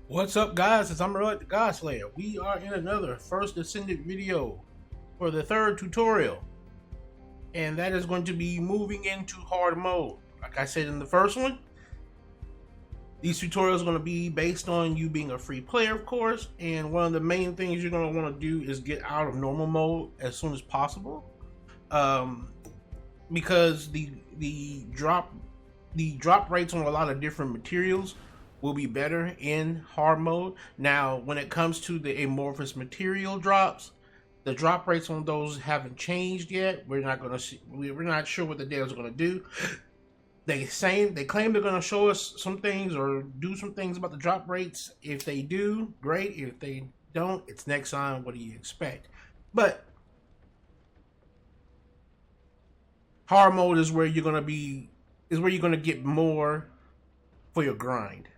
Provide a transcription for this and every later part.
What's up, guys? It's Amon-Rellik the God Slayer. We are in another first Descendant video for the third tutorial, and that is going to be moving into hard mode. Like I said in the first one, these tutorials are going to be based on you being a free player, of course, and one of the main things you're going to want to do is get out of normal mode as soon as possible, because the drop rates on a lot of different materials will be better in hard mode. Now, when it comes to the amorphous material drops, the drop rates on those haven't changed yet. We're not sure what the data is going to do. They claim they're going to show us some things or do some things about the drop rates. If they do, great. If they don't, it's next time. What do you expect? But hard mode is where you're going to get more for your grind.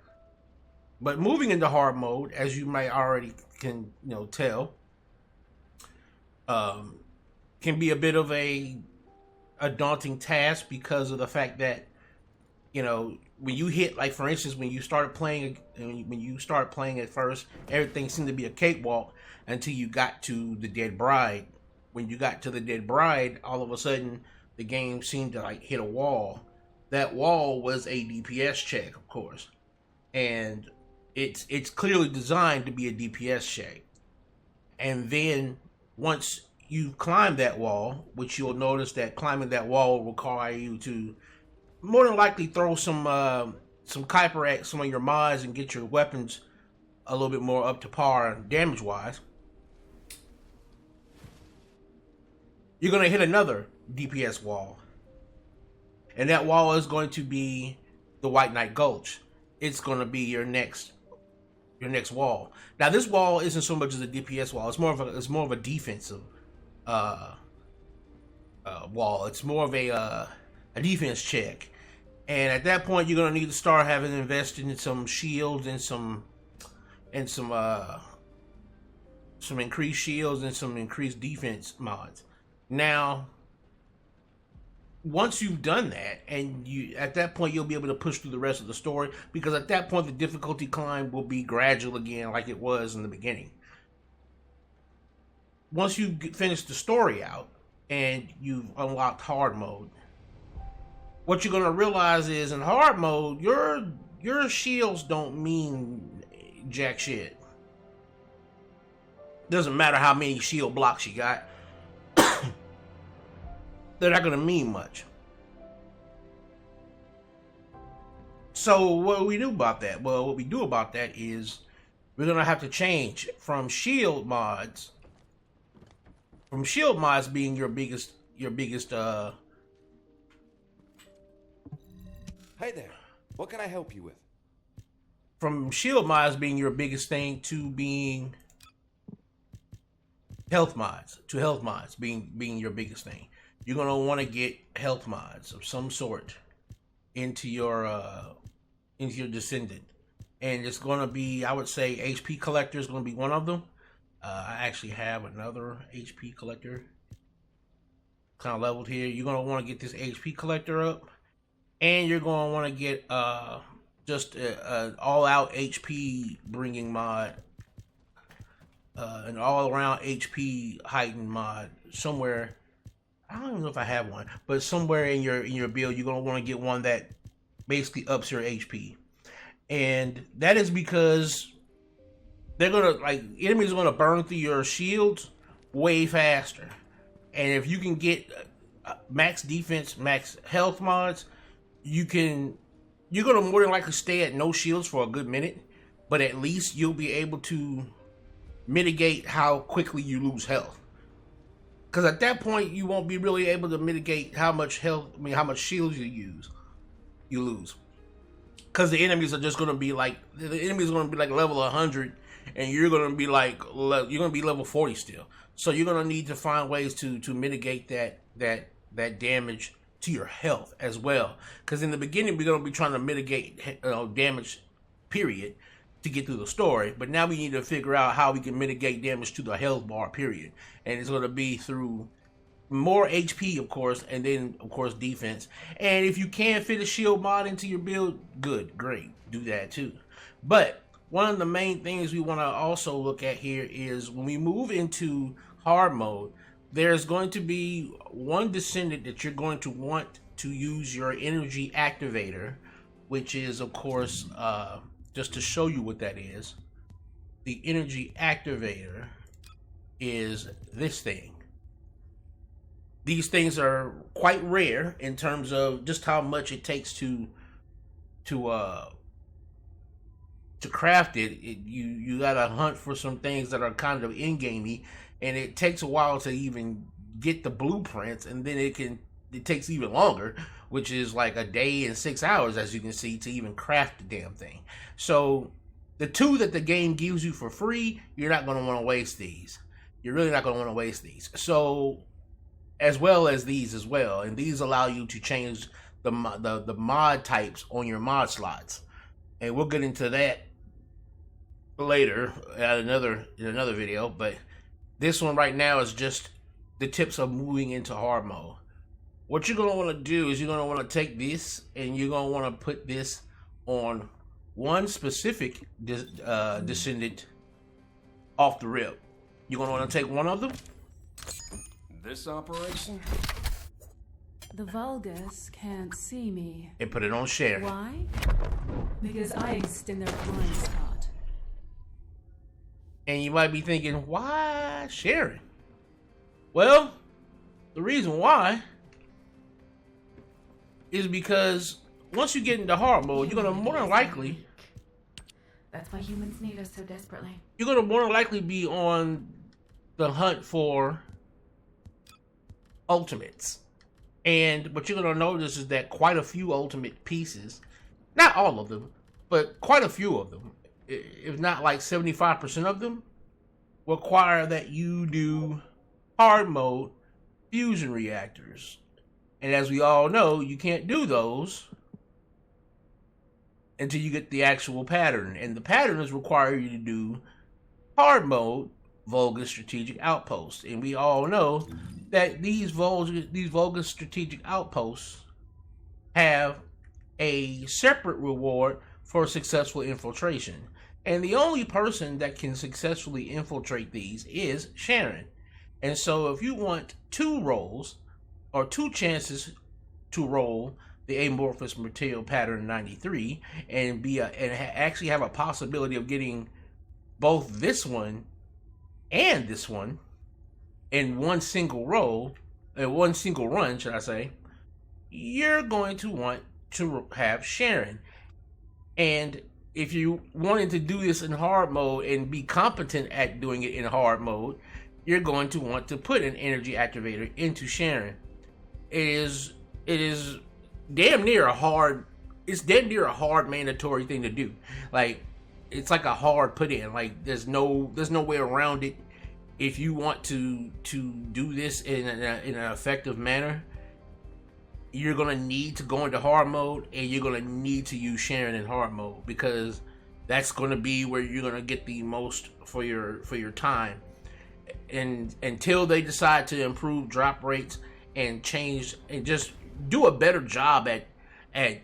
But moving into hard mode, as you might already can tell, can be a bit of a daunting task because of the fact that when you hit, like, for instance, when you start playing at first, everything seemed to be a cakewalk until you got to the dead bride. When you got to the dead bride, all of a sudden the game seemed to like hit a wall. That wall was a DPS check, of course, and it's clearly designed to be a DPS check. And then once you climb that wall, which you'll notice that climbing that wall will require you to more than likely throw some Kuiper at some of your mods and get your weapons a little bit more up to par damage wise. You're gonna hit another DPS wall, and that wall is going to be the White Knight Gulch. It's going to be your next wall. Now, this wall isn't so much as a DPS wall. It's more of a defensive wall. It's more of a defense check. And at that point, you're going to need to start having invested in some shields and some increased shields and some increased defense mods. Now, once you've done that, and at that point you'll be able to push through the rest of the story, because at that point the difficulty climb will be gradual again, like it was in the beginning. Once you finish the story out and you've unlocked hard mode, what you're going to realize is in hard mode your shields don't mean jack shit. Doesn't matter how many shield blocks you got. They're not going to mean much. So what do we do about that? Well, what we do about that is we're going to have to change from shield mods being your biggest Hey there. What can I help you with? From shield mods being your biggest thing to being health mods being your biggest thing. You're going to want to get health mods of some sort into your Descendant. And it's going to be, I would say, HP collector is going to be one of them. I actually have another HP collector kind of leveled here. You're going to want to get this HP collector up. And you're going to want to get just an all-out HP bringing mod. An all-around HP heightened mod somewhere. I don't even know if I have one, but somewhere in your build, you're gonna want to get one that basically ups your HP, and that is because enemies are gonna burn through your shields way faster. And if you can get max defense, max health mods, you're gonna more than likely stay at no shields for a good minute, but at least you'll be able to mitigate how quickly you lose health. Because at that point, you won't be really able to mitigate how much shields you lose. Because the enemies are just going to be like level 100, and you're going to be level 40 still. So you're going to need to find ways to mitigate that damage to your health as well. Because in the beginning, we're going to be trying to mitigate damage, period, to get through the story. But now we need to figure out how we can mitigate damage to the health bar, period. And it's going to be through more HP, of course, and then, of course, defense. And if you can fit a shield mod into your build, good, great, do that too. But one of the main things we want to also look at here is when we move into hard mode, there's going to be one descendant that you're going to want to use your energy activator, which is, of course, just to show you what that is. The energy activator is this thing. These things are quite rare in terms of just how much it takes to craft it. You gotta hunt for some things that are kind of in-gamey, and it takes a while to even get the blueprints, and then it takes even longer, which is like a day and 6 hours, as you can see, to even craft the damn thing. So the two that the game gives you for free, you're not going to want to waste these. You're really not going to want to waste these. So, as well as these as well, and these allow you to change the mod types on your mod slots, and we'll get into that later at in another video. But this one right now is just the tips of moving into hard mode. What you're going to want to do is you're going to want to take this and you're going to want to put this on one specific descendant off the rip. You're going to want to take one of them. This operation? The Vulgus can't see me. And put it on share. Why? Because I exist in their blind spot. And you might be thinking, why sharing? Well, the reason why is because once you get into hard mode, you're going to more than likely... That's why humans need us so desperately. You're going to more than likely be on the hunt for ultimates. And what you're going to notice is that quite a few ultimate pieces, not all of them, but quite a few of them, if not like 75% of them, require that you do hard mode fusion reactors. And as we all know, you can't do those until you get the actual pattern. And the patterns require you to do hard mode Vulgus Strategic Outposts. And we all know that these Vulgus Strategic Outposts have a separate reward for successful infiltration. And the only person that can successfully infiltrate these is Sharon. And so if you want 2 rolls, or 2 chances to roll the amorphous material pattern 93 and actually have a possibility of getting both this one and this one in one single roll, one single run, should I say, you're going to want to have Sharon. And if you wanted to do this in hard mode and be competent at doing it in hard mode, you're going to want to put an energy activator into Sharon. It is damn near a hard mandatory thing to do. Like, it's like a hard put in. Like, there's no way around it. If you want to do this in an effective manner, you're gonna need to go into hard mode, and you're gonna need to use Sharon in hard mode, because that's gonna be where you're gonna get the most for your time. And until they decide to improve drop rates and change and just do a better job at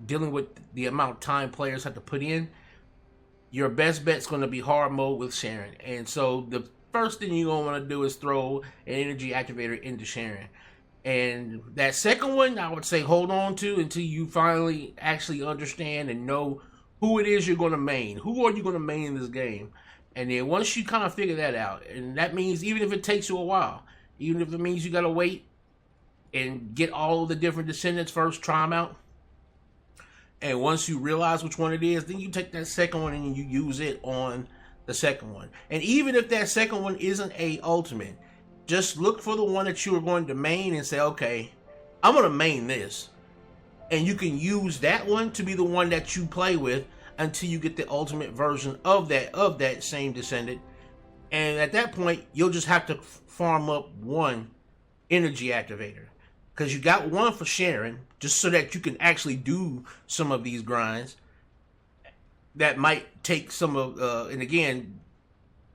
dealing with the amount of time players have to put in, your best bet's going to be hard mode with Sharon. And so the first thing you're going to want to do is throw an energy activator into Sharon. And that second one, I would say hold on to until you finally actually understand and know who it is you're going to main. Who are you going to main in this game? And then once you kind of figure that out, and that means even if it takes you a while, even if it means you got to wait and get all of the different descendants first, try them out. And once you realize which one it is, then you take that second one and you use it on the second one. And even if that second one isn't a ultimate, just look for the one that you are going to main and say, okay, I'm going to main this. And you can use that one to be the one that you play with until you get the ultimate version of that same descendant. And at that point, you'll just have to farm up one energy activator, because you got one for Sharon, just so that you can actually do some of these grinds that might take some of, and again,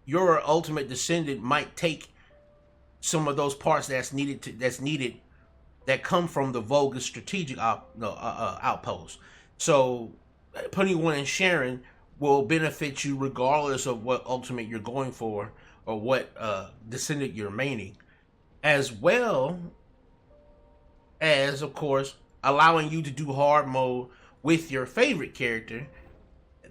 your ultimate descendant might take some of those parts that come from the Vulgus Strategic Outpost. So putting one in Sharon will benefit you regardless of what ultimate you're going for or what Descendant you're maining, as well as, of course, allowing you to do hard mode with your favorite character.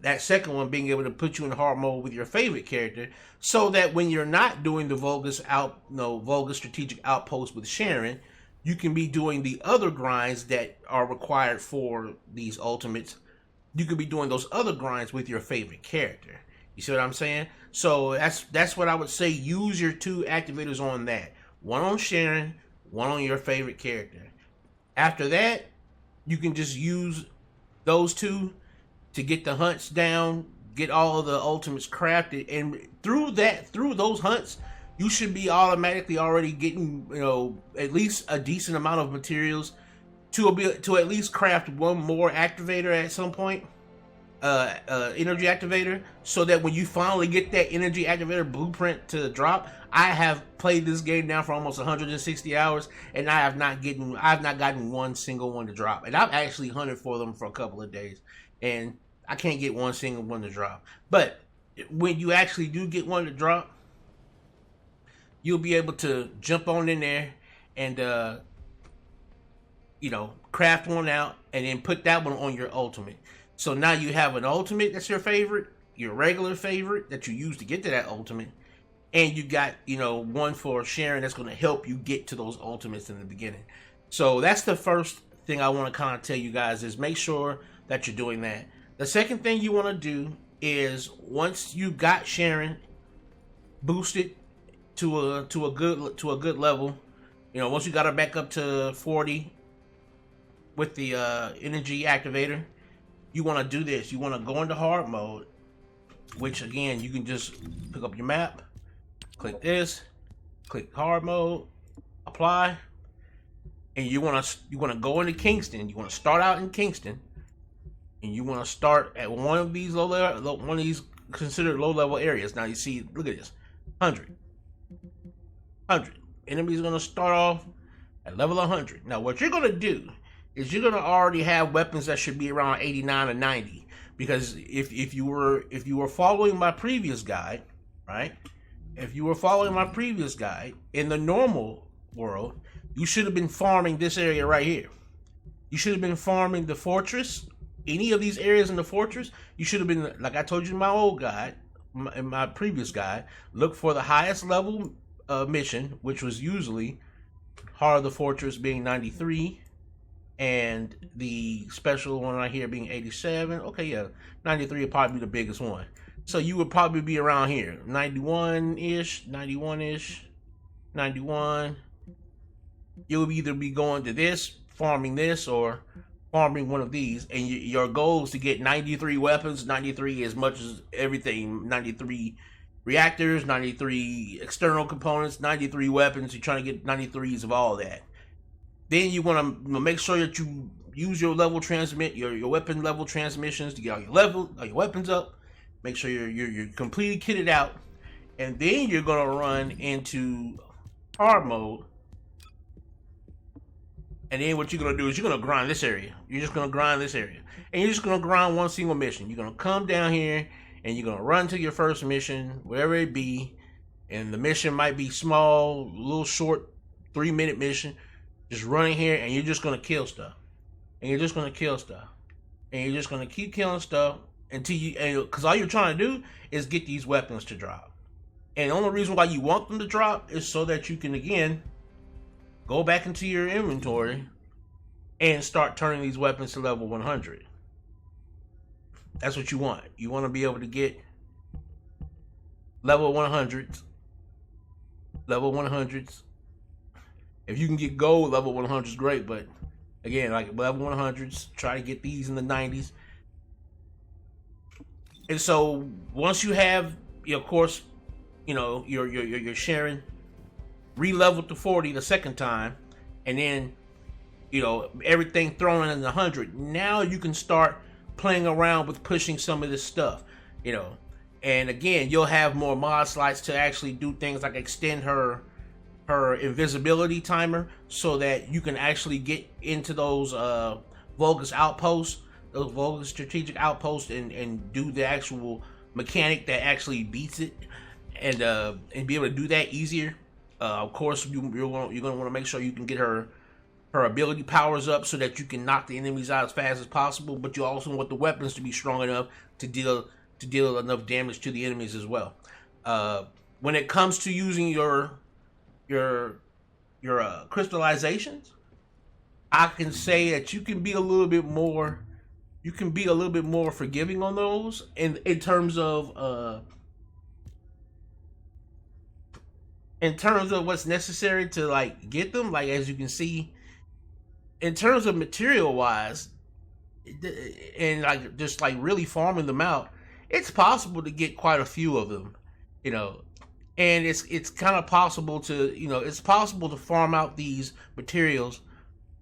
That second one being able to put you in hard mode with your favorite character, so that when you're not doing the Vulgus strategic outpost with Sharon, you can be doing the other grinds that are required for these ultimates. You can be doing those other grinds with your favorite character. You see what I'm saying? So that's what I would say. Use your 2 activators on that. One on Sharon, one on your favorite character. After that, you can just use those 2 to get the hunts down, get all of the ultimates crafted, and through those hunts, you should be automatically already getting, at least a decent amount of materials to at least craft one more activator at some point, energy activator, so that when you finally get that energy activator blueprint to drop. I have played this game now for almost 160 hours, and I've not gotten one single one to drop, and I've actually hunted for them for a couple of days, and I can't get one single one to drop. But when you actually do get one to drop, you'll be able to jump on in there and craft one out and then put that one on your ultimate. So now you have an ultimate that's your favorite, your regular favorite that you use to get to that ultimate, and you got, one for Sharon that's going to help you get to those ultimates in the beginning. So that's the first thing I want to kind of tell you guys, is make sure that you're doing that. The second thing you want to do is, once you got Sharon boosted to a good level, once you got her back up to 40 with the energy activator, you want to do this. You want to go into hard mode, which again, you can just pick up your map, click this, click hard mode, apply, and you want to go into Kingston. You want to start out in Kingston, and you want to start at one of these considered low level areas. Now you see, look at this, 100. Enemy's going to start off at level 100. Now what you're going to do is you're going to already have weapons that should be around 89 or 90, because if you were following my previous guide, right? If you were following my previous guide in the normal world, you should have been farming this area right here. You should have been farming the fortress. Any of these areas in the fortress, you should have been, like I told you in my old guide, in my previous guide, look for the highest level mission, which was usually Heart of the Fortress being 93, and the special one right here being 87. Okay, yeah, 93 would probably be the biggest one. So you would probably be around here, 91-ish, 91. You'll either be going to this, farming this, or farming one of these, and your goal is to get 93 weapons, 93 as much as everything, 93 reactors, 93 external components, 93 weapons. You're trying to get 93s of all that. Then you want to make sure that you use your your weapon level transmissions to get all your weapons up. Make sure you're completely kitted out, and then you're gonna run into hard mode. And then what you're gonna do is you're gonna grind this area. You're just gonna grind this area, and you're just gonna grind one single mission. You're gonna come down here and you're gonna run to your first mission, wherever it be, and the mission might be small, little short, 3-minute mission. Just running here, and you're just gonna kill stuff, and you're just gonna kill stuff, and you're just gonna keep killing stuff until because all you're trying to do is get these weapons to drop. And the only reason why you want them to drop is so that you can again go back into your inventory and start turning these weapons to level 100. That's what you want. You want to be able to get level 100s. If you can get gold, level 100 is great, but again, like level 100s, try to get these in the 90s. And so once you have, of course, your Sharon re-leveled to 40 the second time, and then everything thrown in the 100, now you can start playing around with pushing some of this stuff, and again, you'll have more mod slots to actually do things like extend her invisibility timer, so that you can actually get into those Vulgus outposts Vulcan strategic outpost and do the actual mechanic that actually beats it, and be able to do that easier. Of course, you're going to want to make sure you can get her ability powers up so that you can knock the enemies out as fast as possible. But you also want the weapons to be strong enough to deal enough damage to the enemies as well. When it comes to using your crystallizations, I can say that you can be a little bit more forgiving on those in terms of what's necessary to like get them. Like, as you can see, in terms of material wise, and like just like really farming them out, it's possible to get quite a few of them, and it's kind of possible to it's possible to farm out these materials,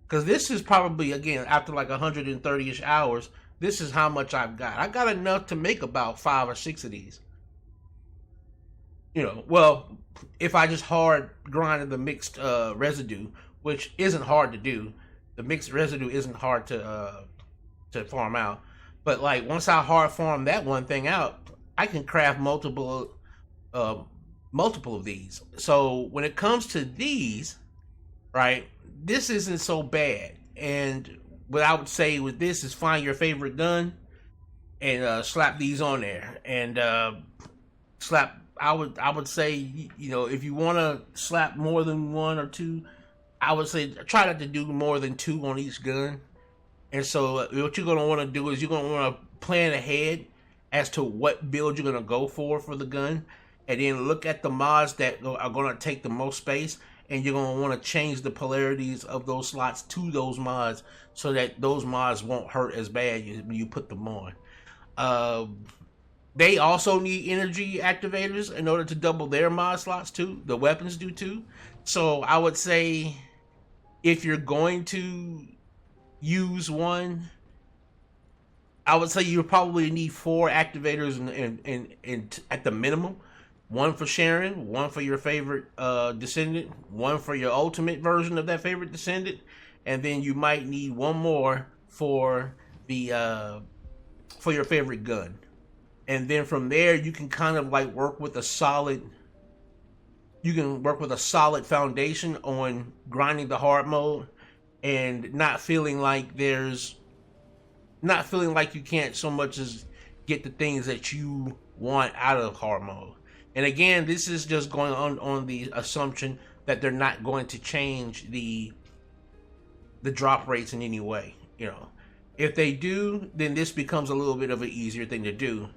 because this is probably, again, after like 130-ish hours, this is how much I've got. I got enough to make about 5 or 6 of these. Well, if I just hard grinded the mixed residue, which isn't hard to do. The mixed residue isn't hard to farm out. But like once I hard farm that one thing out, I can craft multiple of these. So when it comes to these, right, this isn't so bad. And what I would say with this is find your favorite gun and slap these on there. And I would say, if you want to slap more than 1 or 2, I would say try not to do more than 2 on each gun. And so what you're going to want to do is you're going to want to plan ahead as to what build you're going to go for the gun. And then look at the mods that are going to take the most space. And you're going to want to change the polarities of those slots to those mods so that those mods won't hurt as bad when you put them on. They also need energy activators in order to double their mod slots too. The weapons do too. So I would say if you're going to use one, I would say you probably need 4 activators in at the minimum. 1 for Sharon, 1 for your favorite Descendant, 1 for your ultimate version of that favorite Descendant, and then you might need 1 more for the for your favorite gun. And then from there, you can kind of like work with a solid foundation on grinding the hard mode, and not feeling like you can't so much as get the things that you want out of hard mode. And again, this is just going on the assumption that they're not going to change the drop rates in any way. If they do, then this becomes a little bit of an easier thing to do.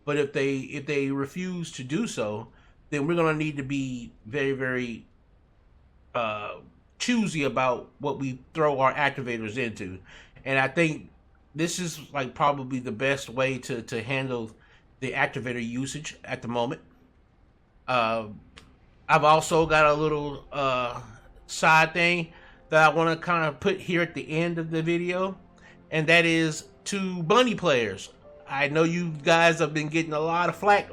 But if they refuse to do so, then we're going to need to be very, very choosy about what we throw our activators into. And I think this is like probably the best way to handle the activator usage at the moment. I've also got a little side thing that I want to kind of put here at the end of the video, and that is to bunny players. I know you guys have been getting a lot of flack.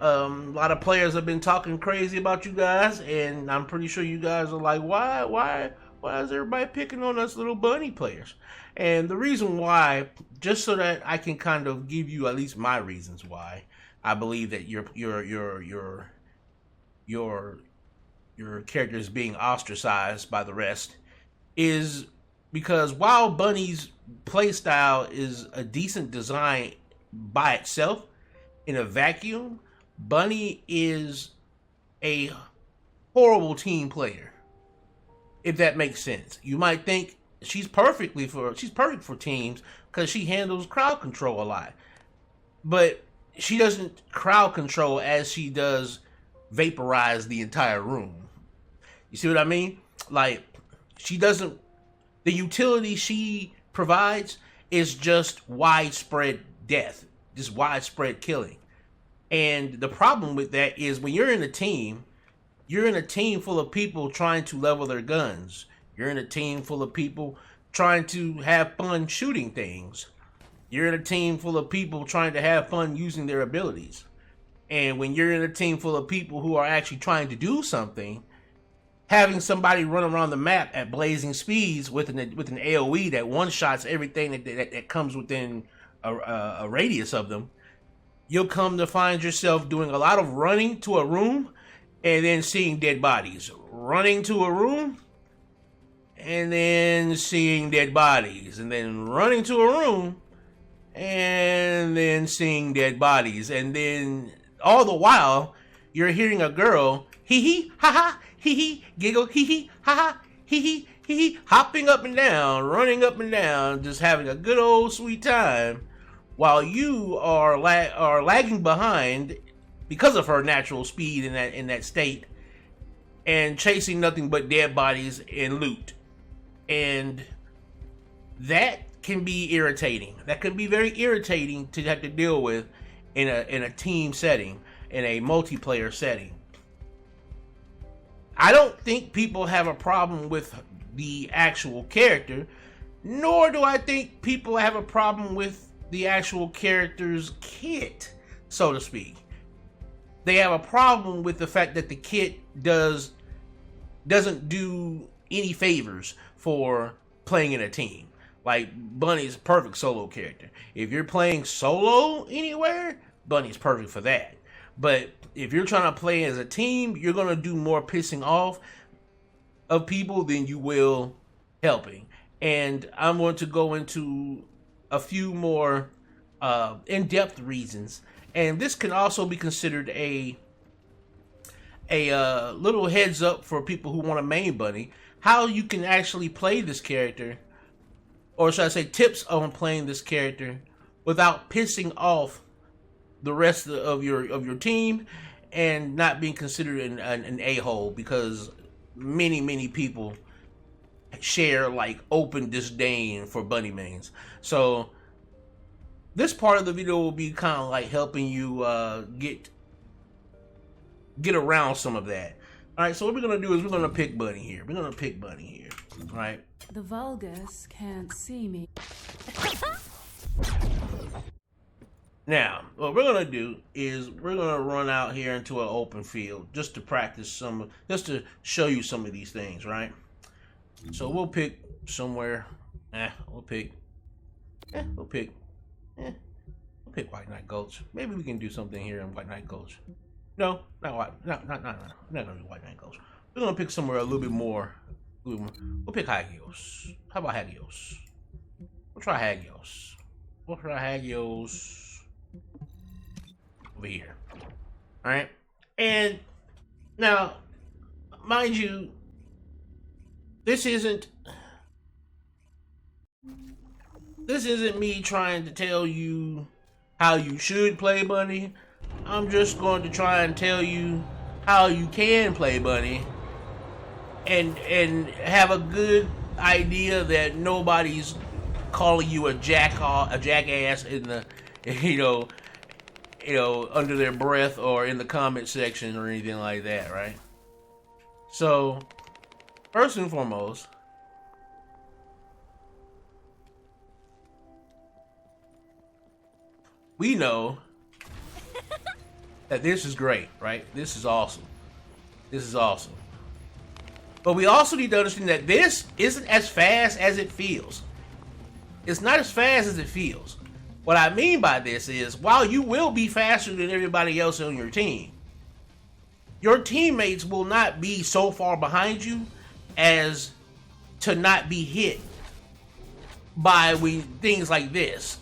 A lot of players have been talking crazy about you guys, and I'm pretty sure you guys are like, why is everybody picking on us little bunny players? And the reason why, just so that I can kind of give you at least my reasons why I believe that your character is being ostracized by the rest, is because while Bunny's playstyle is a decent design by itself, in a vacuum, Bunny is a horrible team player. If that makes sense. You might think she's perfect for teams because she handles crowd control a lot. But she doesn't crowd control as she does vaporize the entire room. You see what I mean? Like, the utility she provides is just widespread death, just widespread killing. And the problem with that is when you're in a team full of people trying to level their guns. You're in a team full of people trying to have fun shooting things. You're in a team full of people trying to have fun using their abilities. And when you're in a team full of people who are actually trying to do something, having somebody run around the map at blazing speeds with an AOE that one shots everything that comes within a radius of them, you'll come to find yourself doing a lot of running to a room and then seeing dead bodies. Running to a room and then seeing dead bodies. And then running to a room and then seeing dead bodies. And then all the while, you're hearing a girl, hee hee, ha ha, hee hee, giggle, hee hee, ha ha, hee hee, hee hee, hopping up and down, running up and down, just having a good old sweet time, while you are lagging behind because of her natural speed in that state, and chasing nothing but dead bodies and loot. And that can be irritating. That can be very irritating to have to deal with in a team setting, in a multiplayer setting. I don't think people have a problem with the actual character, nor do I think people have a problem with the actual character's kit, so to speak. They have a problem with the fact that the kit doesn't do any favors for playing in a team. Like, Bunny's a perfect solo character. If you're playing solo anywhere, Bunny's perfect for that. But if you're trying to play as a team, you're going to do more pissing off of people than you will helping. And I'm going to go into a few more in-depth reasons. And this can also be considered a little heads up for people who want to main Bunny, how you can actually play this character, or should I say tips on playing this character without pissing off the rest of your team and not being considered an a-hole, because many people share like open disdain for Bunny mains. So this part of the video will be kind of like helping you get around some of that. All right, so what we're gonna do is we're gonna pick Bunny here. All right. The Vulgus can't see me. Now, what we're gonna do is we're gonna run out here into an open field just to practice just to show you some of these things, right? So we'll pick somewhere. We'll pick White Knight Gulch. Maybe we can do something here in White Knight Gulch. No, not White. No. We're not gonna do White Knight Gulch. We're gonna pick somewhere a little bit more. We'll pick Hagios. How about Hagios? We'll try Hagios. Over here. All right. And now, mind you, this isn't me trying to tell you how you should play Bunny. I'm just going to try and tell you how you can play Bunny and have a good idea that nobody's calling you a jackass in the under their breath or in the comment section or anything like that, right? So, first and foremost, we know that this is great, right? This is awesome. But we also need to understand that this isn't as fast as it feels. It's not as fast as it feels. What I mean by this is, while you will be faster than everybody else on your team, your teammates will not be so far behind you as to not be hit by things like this.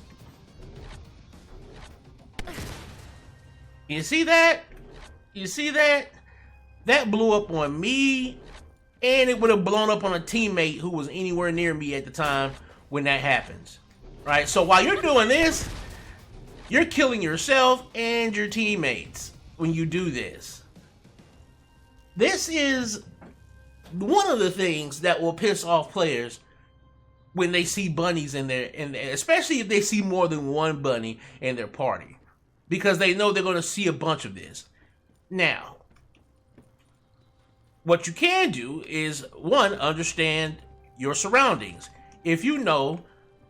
You see that? That blew up on me, and it would have blown up on a teammate who was anywhere near me at the time when that happens. Right? So while you're doing this, you're killing yourself and your teammates when you do this. This is one of the things that will piss off players when they see bunnies in there, especially if they see more than one bunny in their party, because they know they're going to see a bunch of this. Now, what you can do is, one, understand your surroundings. If you know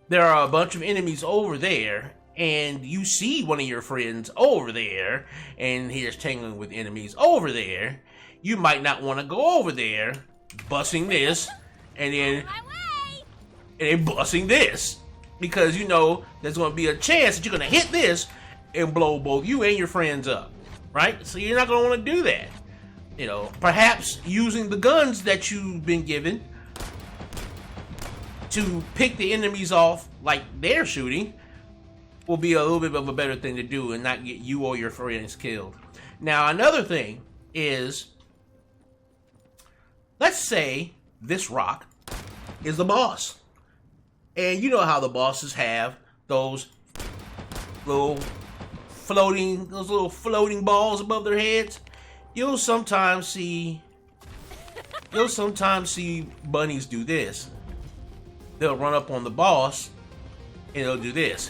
there are a bunch of enemies over there and you see one of your friends over there, and he's tangling with enemies over there, you might not want to go over there, busting this, and then busting this, because you know there's going to be a chance that you're going to hit this and blow both you and your friends up, right? So you're not going to want to do that. You know, perhaps using the guns that you've been given to pick the enemies off like they're shooting will be a little bit of a better thing to do and not get you or your friends killed. Now, another thing is, let's say this rock is the boss. And you know how the bosses have those little floating balls above their heads? You'll sometimes see bunnies do this. They'll run up on the boss and they'll do this.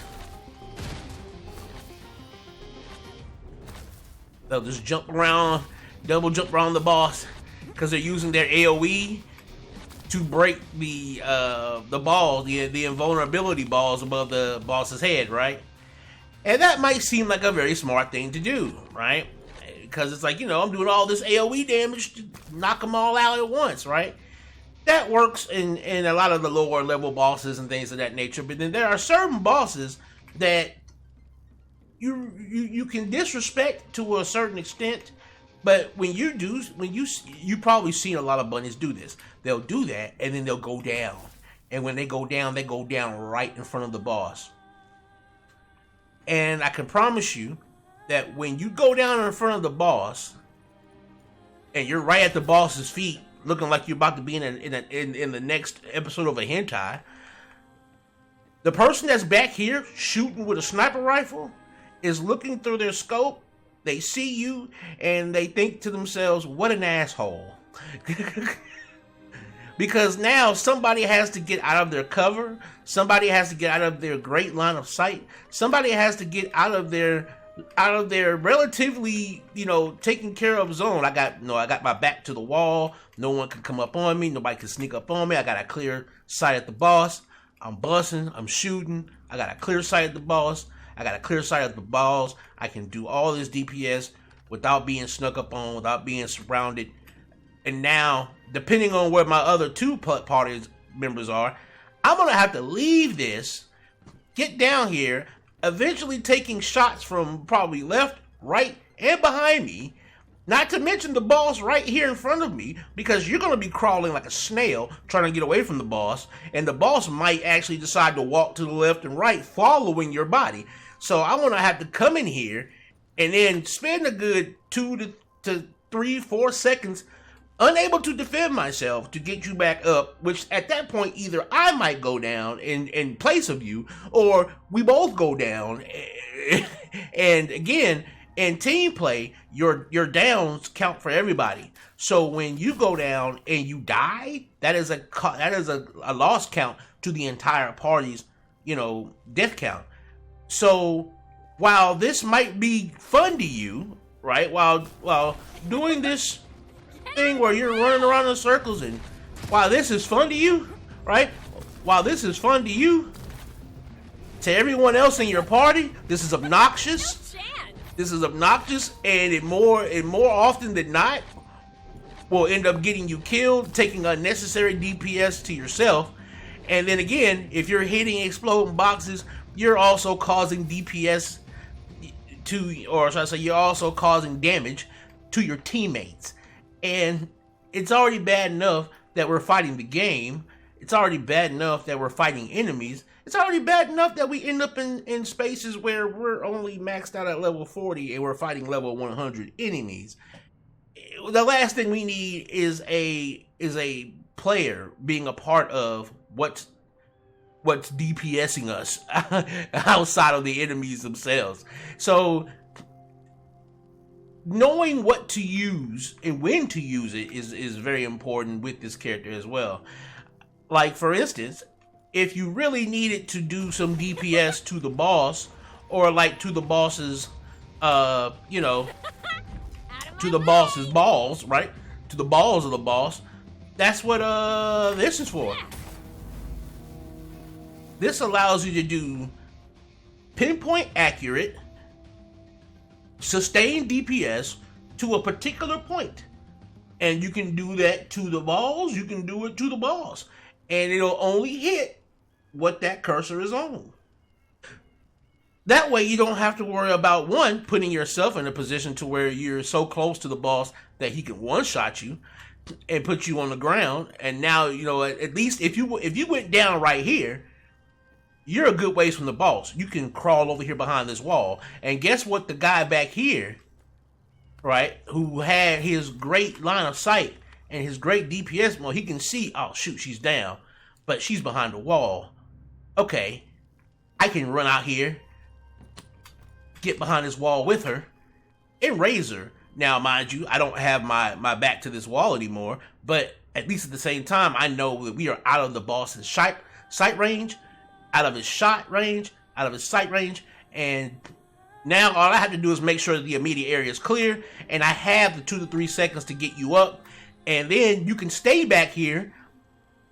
They'll just jump around, double jump around the boss, because they're using their AoE to break the balls, the invulnerability balls above the boss's head, right? And that might seem like a very smart thing to do, right? Because it's like, you know, I'm doing all this AoE damage to knock them all out at once, right? That works in a lot of the lower level bosses and things of that nature, but then there are certain bosses that you can disrespect to a certain extent, but when you probably seen a lot of bunnies do this. They'll do that and then they'll go down, and when they go down right in front of the boss. And I can promise you that when you go down in front of the boss and you're right at the boss's feet, looking like you're about to be in the next episode of a hentai, the person that's back here shooting with a sniper rifle is looking through their scope. They see you and they think to themselves, what an asshole. Because now somebody has to get out of their cover, somebody has to get out of their great line of sight, somebody has to get out of their relatively, you know, taken care of zone. I got my back to the wall. No one can come up on me. Nobody can sneak up on me. I got a clear sight at the boss. I'm busting. I'm shooting. I got a clear sight at the boss. I got a clear sight at the balls. I can do all this DPS without being snuck up on, without being surrounded. And now, depending on where my other two party members are, I'm going to have to leave this, get down here, eventually taking shots from probably left, right, and behind me, not to mention the boss right here in front of me, because you're going to be crawling like a snail trying to get away from the boss, and the boss might actually decide to walk to the left and right following your body. So I'm going to have to come in here and then spend a good 2 to 3, 4 seconds unable to defend myself to get you back up, which at that point either I might go down in place of you, or we both go down. And again, in team play, your downs count for everybody. So when you go down and you die, that is a loss count to the entire party's, you know, death count. So while this might be fun to you, right? While doing this thing where you're running around in circles, and while this is fun to you, right? While this is fun to you, to everyone else in your party, this is obnoxious. This is obnoxious, and it more often than not will end up getting you killed, taking unnecessary DPS to yourself. And then again, if you're hitting exploding boxes, you're also causing DPS to, or should I say, you're also causing damage to your teammates. And it's already bad enough that we're fighting the game. It's already bad enough that we're fighting enemies. It's already bad enough that we end up in spaces where we're only maxed out at level 40 and we're fighting level 100 enemies. The last thing we need is a player being a part of what's DPSing us outside of the enemies themselves. So knowing what to use and when to use it is very important with this character as well. Like, for instance, if you really needed to do some DPS to the boss, or like to the boss's, you know, to the boss's balls, right? To the balls of the boss, that's what this is for. This allows you to do pinpoint accurate, sustained DPS to a particular point. And you can do that to the balls, you can do it to the balls. And it'll only hit what that cursor is on. That way you don't have to worry about, one, putting yourself in a position to where you're so close to the boss that he can one-shot you and put you on the ground. And now, you know, at least if you went down right here, you're a good ways from the boss. You can crawl over here behind this wall. And guess what? The guy back here, right, who had his great line of sight and his great DPS mode, he can see, oh, shoot, she's down. But she's behind the wall. Okay, I can run out here, get behind this wall with her, and raise her. Now, mind you, I don't have my back to this wall anymore, but at least at the same time, I know that we are out of the boss's sight range, out of his shot range, out of his sight range, and now all I have to do is make sure that the immediate area is clear, and I have the 2 to 3 seconds to get you up, and then you can stay back here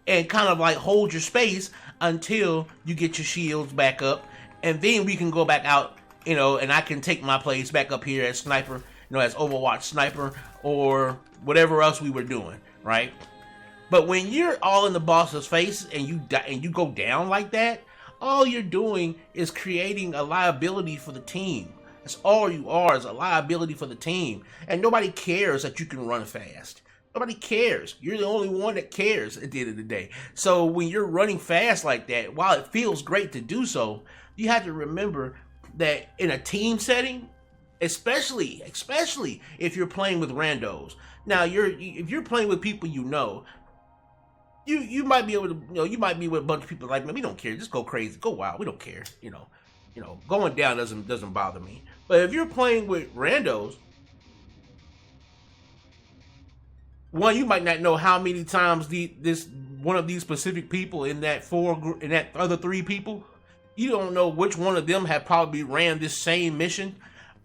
and kind of like hold your space until you get your shields back up, and then we can go back out, you know, and I can take my place back up here as sniper, you know, as Overwatch sniper or whatever else we were doing, right? But when you're all in the boss's face and you go down like that, all you're doing is creating a liability for the team. That's all you are, is a liability for the team. And nobody cares that you can run fast. Nobody cares. You're the only one that cares at the end of the day. So when you're running fast like that, while it feels great to do so, you have to remember that in a team setting, especially if you're playing with randos. Now, if you're playing with people you know, you might be able to, you know, you might be with a bunch of people like, man, we don't care. Just go crazy, go wild. We don't care. You know, going down doesn't bother me. But if you're playing with randos, one, you might not know how many times this one of these specific people in that other 3 people, you don't know which one of them have probably ran this same mission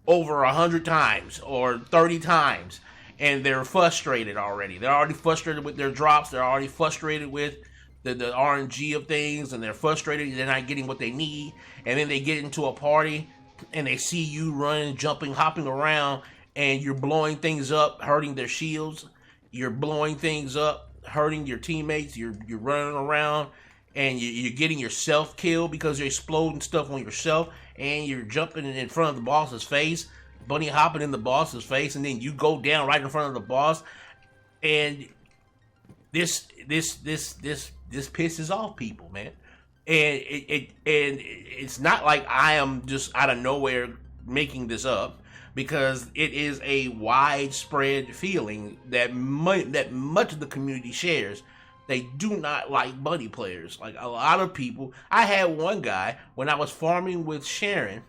over 100 times or 30 times, and they're frustrated already. They're already frustrated with their drops. They're already frustrated with the RNG of things, and they're frustrated they're not getting what they need. And then they get into a party, and they see you running, jumping, hopping around, and you're blowing things up, hurting their shields. You're blowing things up, hurting your teammates. You're running around, and you're getting yourself killed because you're exploding stuff on yourself, and you're jumping in front of the boss's face, bunny hopping in the boss's face, and then you go down right in front of the boss, and this pisses off people, man. And it's not like I am just out of nowhere making this up, because it is a widespread feeling that much of the community shares. They do not like bunny players. Like a lot of people. I had one guy, when I was farming with Sharon,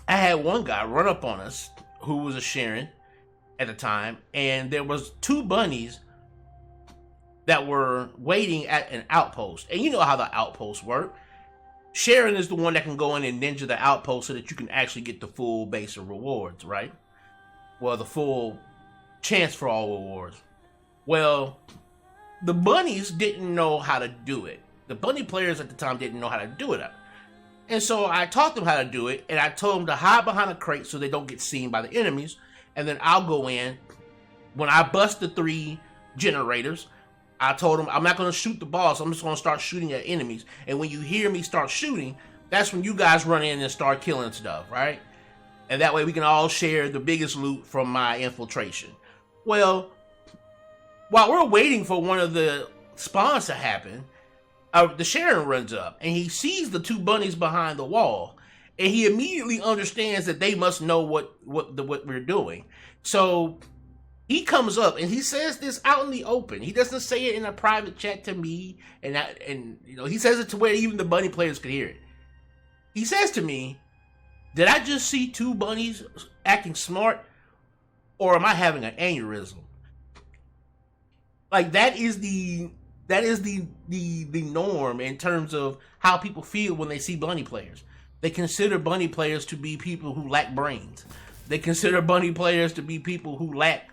I had one guy run up on us who was a Sharon at the time, and there was 2 bunnies that were waiting at an outpost. And you know how the outposts work. Sharon is the one that can go in and ninja the outpost so that you can actually get the full base of rewards, right? Well, the full chance for all rewards. Well, the bunnies didn't know how to do it. The bunny players at the time didn't know how to do it. And so I taught them how to do it, and I told them to hide behind a crate so they don't get seen by the enemies, and then I'll go in. When I bust the 3 generators, I told them I'm not going to shoot the boss. I'm just going to start shooting at enemies. And when you hear me start shooting, that's when you guys run in and start killing stuff, right? And that way we can all share the biggest loot from my infiltration. Well, while we're waiting for one of the spawns to happen, the Sharon runs up and he sees the 2 bunnies behind the wall, and he immediately understands that they must know what we're doing. So he comes up and he says this out in the open. He doesn't say it in a private chat to me, and you know, he says it to where even the bunny players could hear it. He says to me, "Did I just see 2 bunnies acting smart, or am I having an aneurysm?" Like that is the norm in terms of how people feel when they see bunny players. They consider bunny players to be people who lack brains. They consider bunny players to be people who lack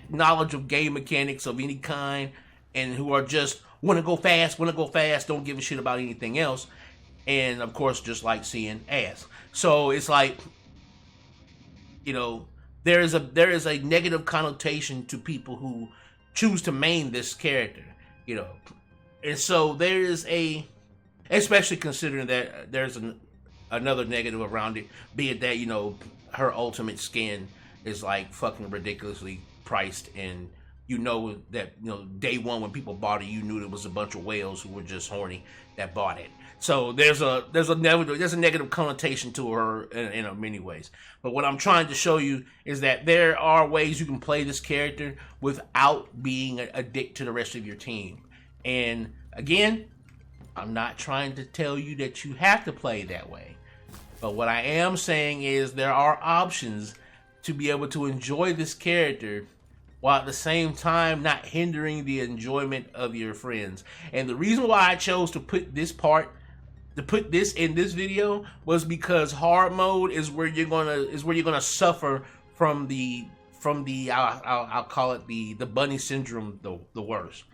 knowledge of game mechanics of any kind, and who are just want to go fast, don't give a shit about anything else. and of course, just like seeing ass. So it's like, there is a negative connotation to people who choose to main this character, and so there is especially considering that there's another negative around it, be it that her ultimate skin is like fucking ridiculously priced, and that day one when people bought it, you knew there was a bunch of whales who were just horny that bought it. So there's a negative connotation to her in many ways. But what I'm trying to show you is that there are ways you can play this character without being a dick to the rest of your team. And again, I'm not trying to tell you that you have to play that way. But what I am saying is there are options to be able to enjoy this character while at the same time not hindering the enjoyment of your friends. And the reason why I chose to put this in this video was because hard mode is where you're gonna suffer from the I'll call it the bunny syndrome the worst.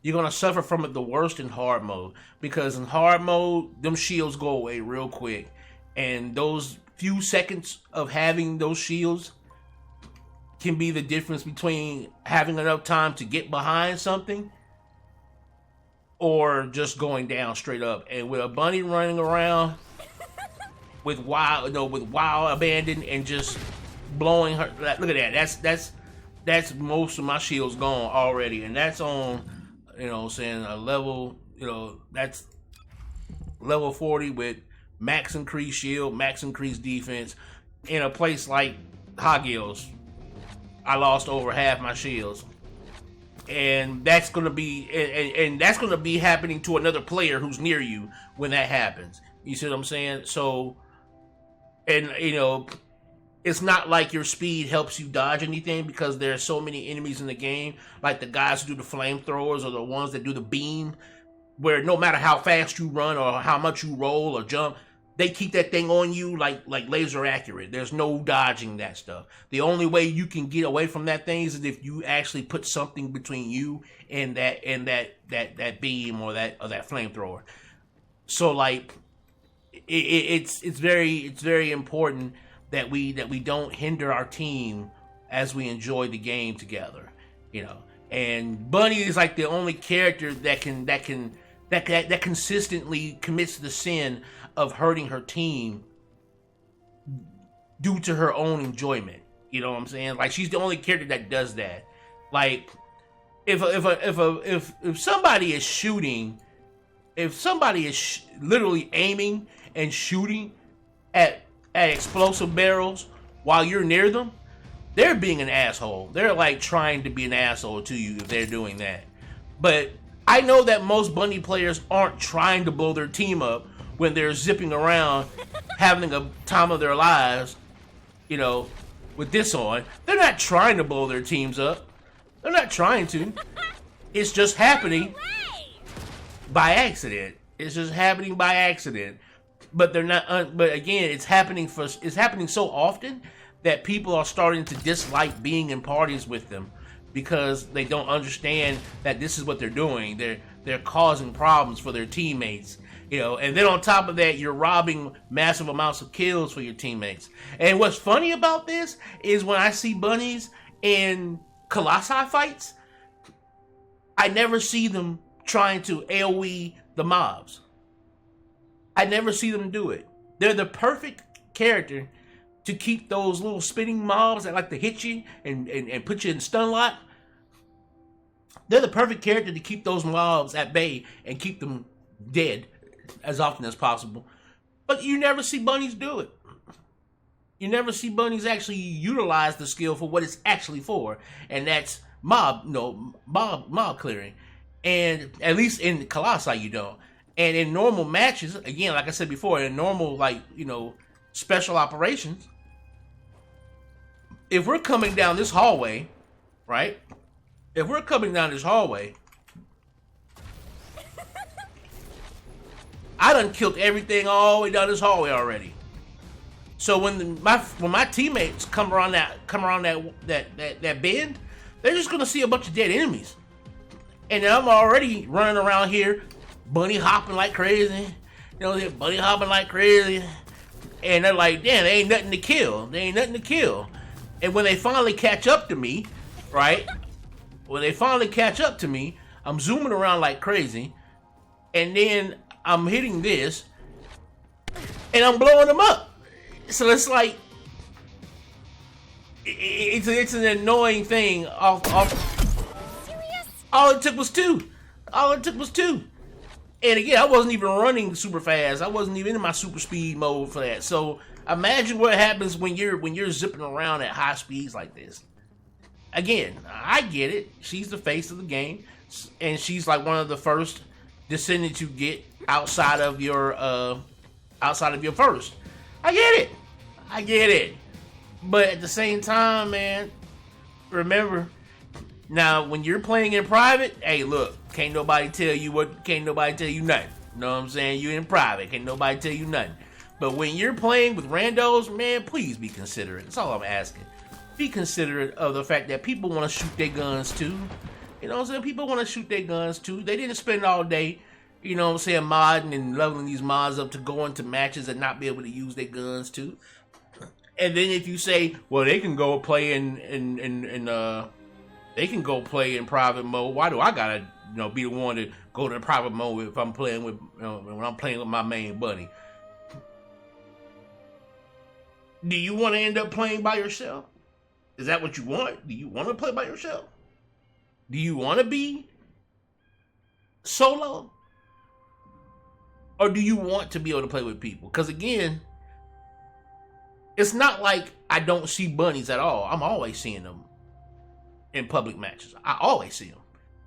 You're gonna suffer from it the worst in hard mode, because in hard mode them shields go away real quick, and those few seconds of having those shields can be the difference between having enough time to get behind something or just going down straight up. And with a bunny running around with wild abandon and just blowing her, look at that. That's most of my shields gone already, and that's on a level, that's level 40 with max increased shield, max increased defense. In a place like Hagil's, I lost over half my shields, and that's gonna be and that's gonna be happening to another player who's near you when that happens. You see what I'm saying? So, and it's not like your speed helps you dodge anything, because there are so many enemies in the game, like the guys who do the flamethrowers or the ones that do the beam, where no matter how fast you run or how much you roll or jump, they keep that thing on you like laser accurate. There's no dodging that stuff. The only way you can get away from that thing is if you actually put something between you and that beam or that flamethrower. So like it's very important that we don't hinder our team as we enjoy the game together. And Bunny is like the only character that consistently commits the sin of hurting her team due to her own enjoyment. You know what I'm saying? Like, she's the only character that does that. Like, if somebody is shooting, if somebody is literally aiming and shooting at explosive barrels while you're near them, they're being an asshole. They're like trying to be an asshole to you if they're doing that. But I know that most Bunny players aren't trying to blow their team up when they're zipping around having a time of their lives, with this on. They're not trying to blow their teams up. They're not trying to. It's just happening by accident. It's just happening by accident. But they're not. But again, it's happening so often that people are starting to dislike being in parties with them, because they don't understand that this is what they're doing. They're causing problems for their teammates. And then on top of that, you're robbing massive amounts of kills for your teammates. And what's funny about this is when I see bunnies in Colossi fights, I never see them trying to AoE the mobs. I never see them do it. They're the perfect character to keep those little spinning mobs that like to hit you and put you in stun lock. They're the perfect character to keep those mobs at bay and keep them dead as often as possible. But you never see bunnies do it. You never see bunnies actually utilize the skill for what it's actually for, and that's mob clearing. And at least in Colossi you don't. And in normal matches, again, like I said before, in normal special operations, if we're coming down this hallway, right? If we're coming down this hallway, I done killed everything all the way down this hallway already. So when my teammates come around that bend, they're just gonna see a bunch of dead enemies, and I'm already running around here, bunny hopping like crazy. know, they're bunny hopping like crazy. And they're like, damn, there ain't nothing to kill. There ain't nothing to kill. And when they finally catch up to me, right? When they finally catch up to me, I'm zooming around like crazy. And then I'm hitting this. And I'm blowing them up. So it's like, it's an annoying thing. All it took was two. And again, I wasn't even running super fast. I wasn't even in my super speed mode for that. So imagine what happens when you're zipping around at high speeds like this. Again, I get it. She's the face of the game, and she's like one of the first Descendants you get outside of your first. I get it. But at the same time, man, remember, now when you're playing in private, hey, look, can't nobody tell you nothing. You know what I'm saying? You in private, can't nobody tell you nothing. But when you're playing with randos, man, please be considerate. That's all I'm asking. Be considerate of the fact that people want to shoot their guns too. You know what I'm saying? People want to shoot their guns too. They didn't spend all day, you know what I'm saying, modding and leveling these mods up to go into matches and not be able to use their guns too. And then if you say, well, they can go play they can go play in private mode. Why do I gotta, be the one to go to the private mode if I'm playing with, when I'm playing with my main buddy? Do you want to end up playing by yourself? Is that what you want? Do you want to play by yourself? Do you want to be solo? Or do you want to be able to play with people? Because again, it's not like I don't see bunnies at all. I'm always seeing them in public matches. I always see them.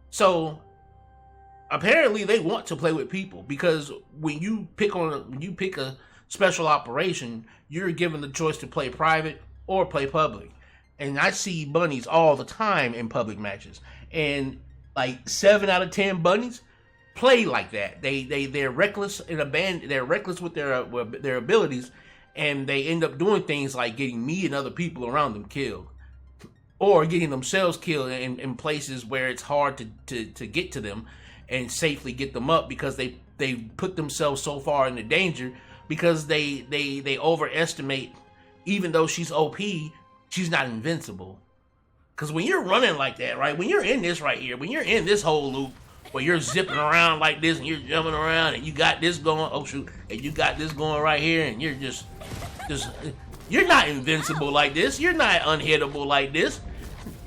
So apparently they want to play with people, because when you pick a special operation, you're given the choice to play private or play public. And I see bunnies all the time in public matches. And like 7 out of 10 bunnies play like that. They're reckless and abandoned. They're reckless with their abilities, and they end up doing things like getting me and other people around them killed, or getting themselves killed in places where it's hard to get to them and safely get them up, because they put themselves so far into danger, because they overestimate, even though she's OP, she's not invincible. Because when you're running like that, right, when you're in this right here, when you're in this whole loop where you're zipping around like this and you're jumping around and you got this going, and you got this going right here, and you're just you're not invincible like this. You're not unhittable like this.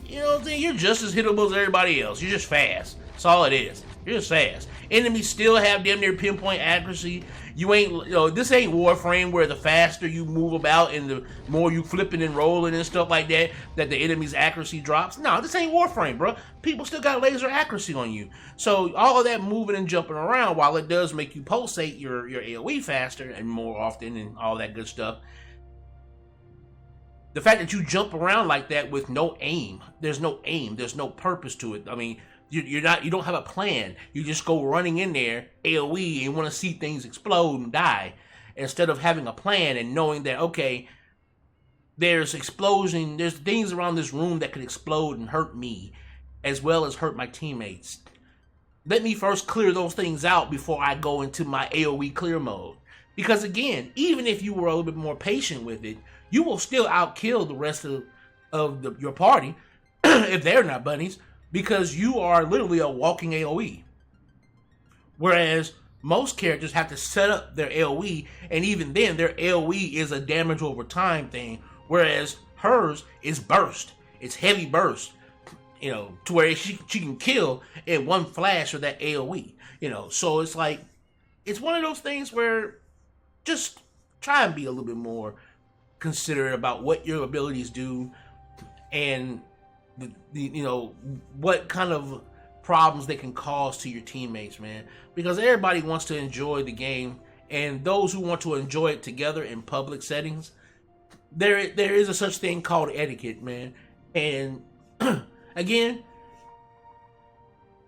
You know what I'm saying? You're just as hittable as everybody else. You're just fast. That's all it is. You're just fast. Enemies still have damn near pinpoint accuracy. This ain't Warframe where the faster you move about and the more you flipping and rolling and stuff like that the enemy's accuracy drops. No, this ain't Warframe, bro. People still got laser accuracy on you. So all of that moving and jumping around, while it does make you pulsate your AoE faster and more often and all that good stuff, the fact that you jump around like that with no aim, there's no purpose to it. I mean, you don't have a plan. You just go running in there, AoE, and want to see things explode and die, instead of having a plan and knowing that, okay, there's things around this room that could explode and hurt me, as well as hurt my teammates. Let me first clear those things out before I go into my AoE clear mode. Because again, even if you were a little bit more patient with it, you will still outkill the rest of your party if they're not bunnies, because you are literally a walking AoE. Whereas most characters have to set up their AoE, and even then their AoE is a damage over time thing, whereas hers is burst. It's heavy burst, to where she can kill in one flash of that AoE. So it's like, it's one of those things where just try and be a little bit more considerate about what your abilities do, and what kind of problems they can cause to your teammates, man. Because everybody wants to enjoy the game, and those who want to enjoy it together in public settings, there is a such thing called etiquette, man. And again,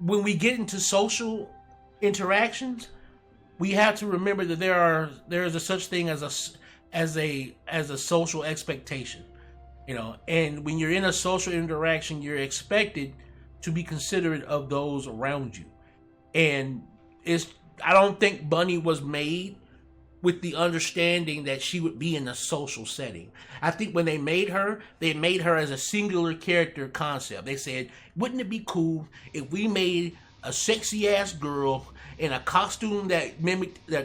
when we get into social interactions, we have to remember that there is a such thing as a social expectation. And when you're in a social interaction, you're expected to be considerate of those around you. And I don't think Bunny was made with the understanding that she would be in a social setting. I think when they made her as a singular character concept. They said, wouldn't it be cool if we made a sexy ass girl in a costume that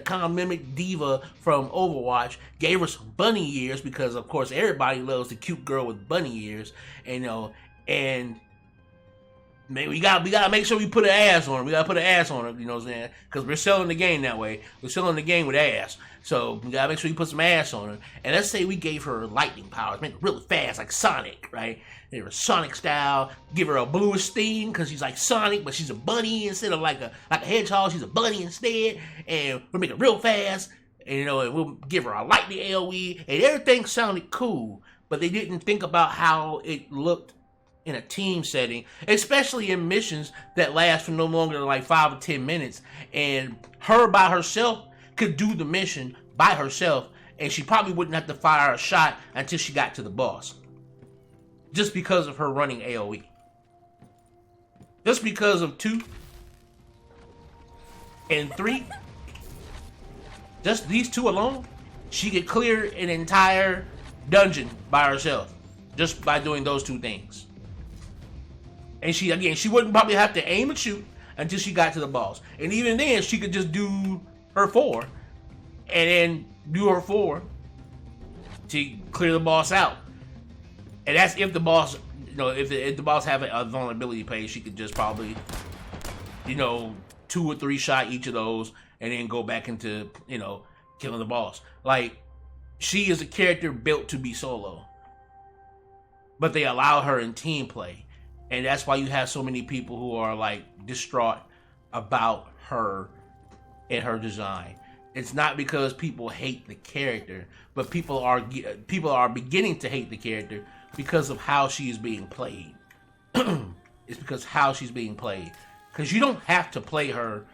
kind of mimicked Diva from Overwatch, gave her some bunny ears, because of course everybody loves the cute girl with bunny ears, and man, we gotta make sure we put an ass on her. We gotta put an ass on her, you know what I'm saying? Because we're selling the game that way. We're selling the game with ass. So we gotta make sure we put some ass on her. And let's say we gave her lightning powers, make it really fast, like Sonic, right? Give her Sonic style. Give her a bluish sting because she's like Sonic, but she's a bunny instead of like a hedgehog. She's a bunny instead, and we'll make it real fast. And and we'll give her a lightning AOE, and everything sounded cool. But they didn't think about how it looked in a team setting, especially in missions that last for no longer than like 5 or 10 minutes. And her by herself could do the mission by herself, and she probably wouldn't have to fire a shot until she got to the boss. Just because of her running AoE. Just because of 2 and 3, just these 2 alone, she could clear an entire dungeon by herself just by doing those 2 things. And she wouldn't probably have to aim and shoot until she got to the boss. And even then, she could just do her 4 and then do her 4 to clear the boss out. And that's if the boss, if the boss have a vulnerability page, she could just probably, 2 or 3 shot each of those and then go back into, killing the boss. Like, she is a character built to be solo. But they allow her in team play. And that's why you have so many people who are like distraught about her and her design. It's not because people hate the character, but people are beginning to hate the character because of how she is being played. It's because how she's being played. Because you don't have to play her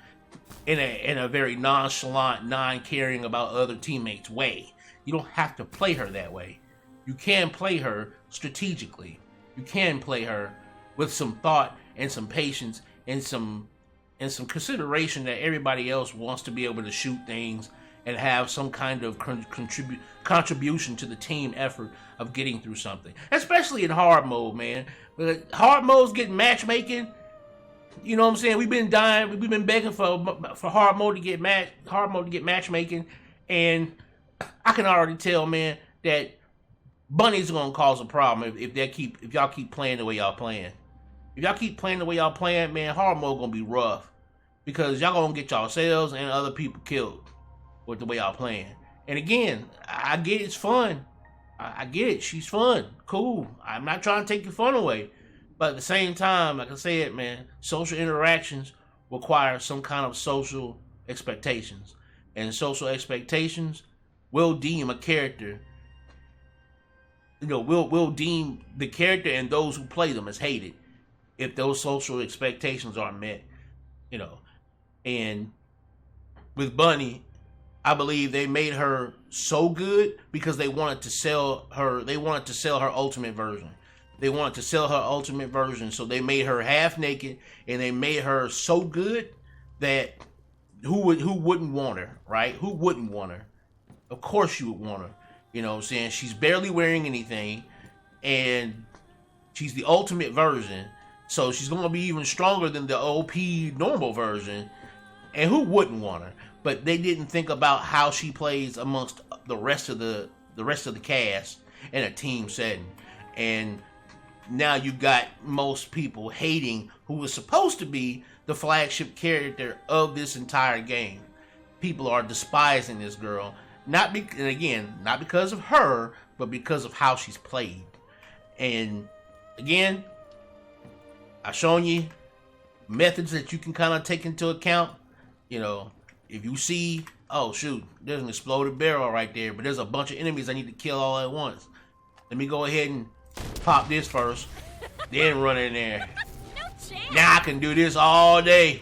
in a very nonchalant, non-caring about other teammates way. You don't have to play her that way. You can play her strategically. You can play her with some thought and some patience and some consideration that everybody else wants to be able to shoot things and have some kind of contribution to the team effort of getting through something. Especially in hard mode, man. Hard modes getting matchmaking. You know what I'm saying? We've been begging for hard mode to get matchmaking, and I can already tell, man, that Bunny's gonna cause a problem if y'all keep playing the way y'all playing. If y'all keep playing the way y'all playing, man, hard mode gonna be rough. Because y'all gonna get yourselves and other people killed with the way y'all playing. And again, I get it's fun. I get it. She's fun. Cool. I'm not trying to take your fun away. But at the same time, like I said, man, social interactions require some kind of social expectations. And social expectations will deem a character, will deem the character and those who play them as hated if those social expectations aren't met, And with Bunny, I believe they made her so good because they wanted to sell her. They wanted to sell her ultimate version. So they made her half naked, and they made her so good that who wouldn't want her, right? Who wouldn't want her? Of course you would want her. You know what I'm saying? She's barely wearing anything, and she's the ultimate version. So she's going to be even stronger than the OP normal version. And who wouldn't want her? But they didn't think about how she plays amongst the rest of the cast in a team setting. And now you got most people hating who was supposed to be the flagship character of this entire game. People are despising this girl. Not because of her, but because of how she's played. And again, I've shown you methods that you can kind of take into account. If you see, oh shoot, there's an exploded barrel right there, but there's a bunch of enemies I need to kill all at once. Let me go ahead and pop this first, then run in there. Now I can do this all day.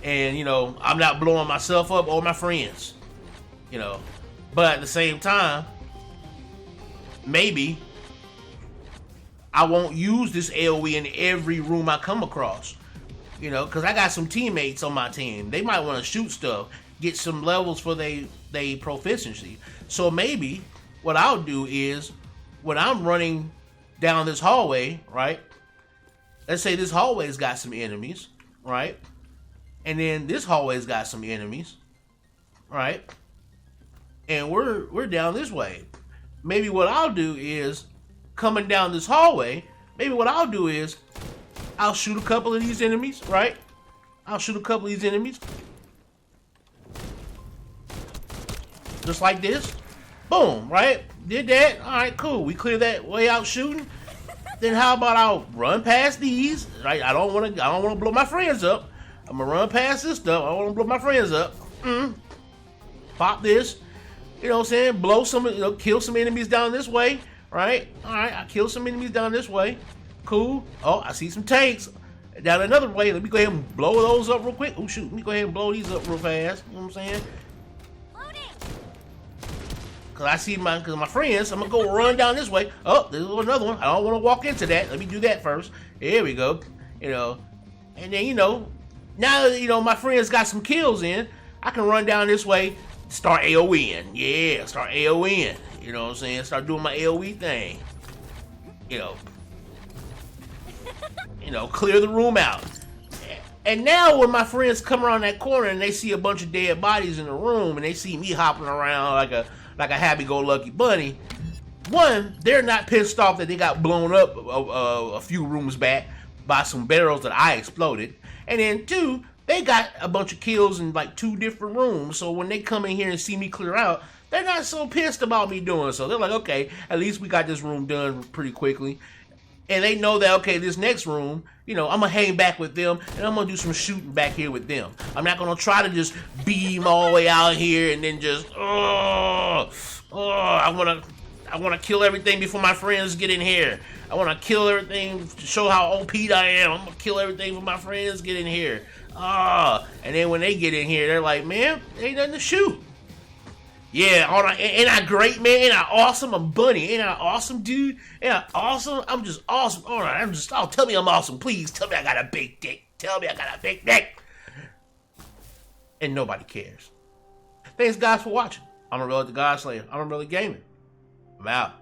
And, I'm not blowing myself up or my friends. But at the same time, maybe I won't use this AoE in every room I come across. Because I got some teammates on my team. They might want to shoot stuff, get some levels for they they proficiency. So maybe what I'll do is when I'm running down this hallway, right? Let's say this hallway's got some enemies, right? And then this hallway's got some enemies, right? And we're down this way. Maybe what I'll do is coming down this hallway, maybe what I'll do is I'll shoot a couple of these enemies, right? I'll shoot a couple of these enemies. Just like this. Boom, right? Did that. All right, cool. We clear that way out shooting. Then how about I'll run past these, right? I don't want to blow my friends up. I'm gonna run past this stuff. I don't want to blow my friends up. Pop this. You know what I'm saying? Blow some, kill some enemies down this way, right? All right, I kill some enemies down this way. Cool. Oh, I see some tanks down another way. Let me go ahead and blow those up real quick. Oh shoot, let me go ahead and blow these up real fast. You know what I'm saying? Cause I see my friends. I'm gonna go run down this way. Oh, there's another one. I don't want to walk into that. Let me do that first. There we go. And then now that my friends got some kills in, I can run down this way. Start AOEing. Yeah, start AOEing. You know what I'm saying? Start doing my AOE thing. Clear the room out. And now when my friends come around that corner and they see a bunch of dead bodies in the room and they see me hopping around like a happy-go-lucky bunny, one, they're not pissed off that they got blown up a few rooms back by some barrels that I exploded. And then two, they got a bunch of kills in like 2 different rooms. So when they come in here and see me clear out, they're not so pissed about me doing so. They're like, okay, at least we got this room done pretty quickly. And they know that, okay, this next room, I'm going to hang back with them, and I'm going to do some shooting back here with them. I'm not going to try to just beam all the way out here and then just, I want to kill everything before my friends get in here. I want to kill everything to show how OP'd I am. I'm going to kill everything before my friends get in here. And then when they get in here, they're like, man, ain't nothing to shoot. Yeah, ain't I great, man? Ain't I awesome? I'm Bunny. Ain't I awesome, dude? Ain't I awesome? I'm just awesome. All right, tell me I'm awesome. Please, tell me I got a big dick. Tell me I got a big dick. And nobody cares. Thanks, guys, for watching. I'm Amon-Rellik the God Slayer. I'm Amon-Rellik Gaming. I'm out.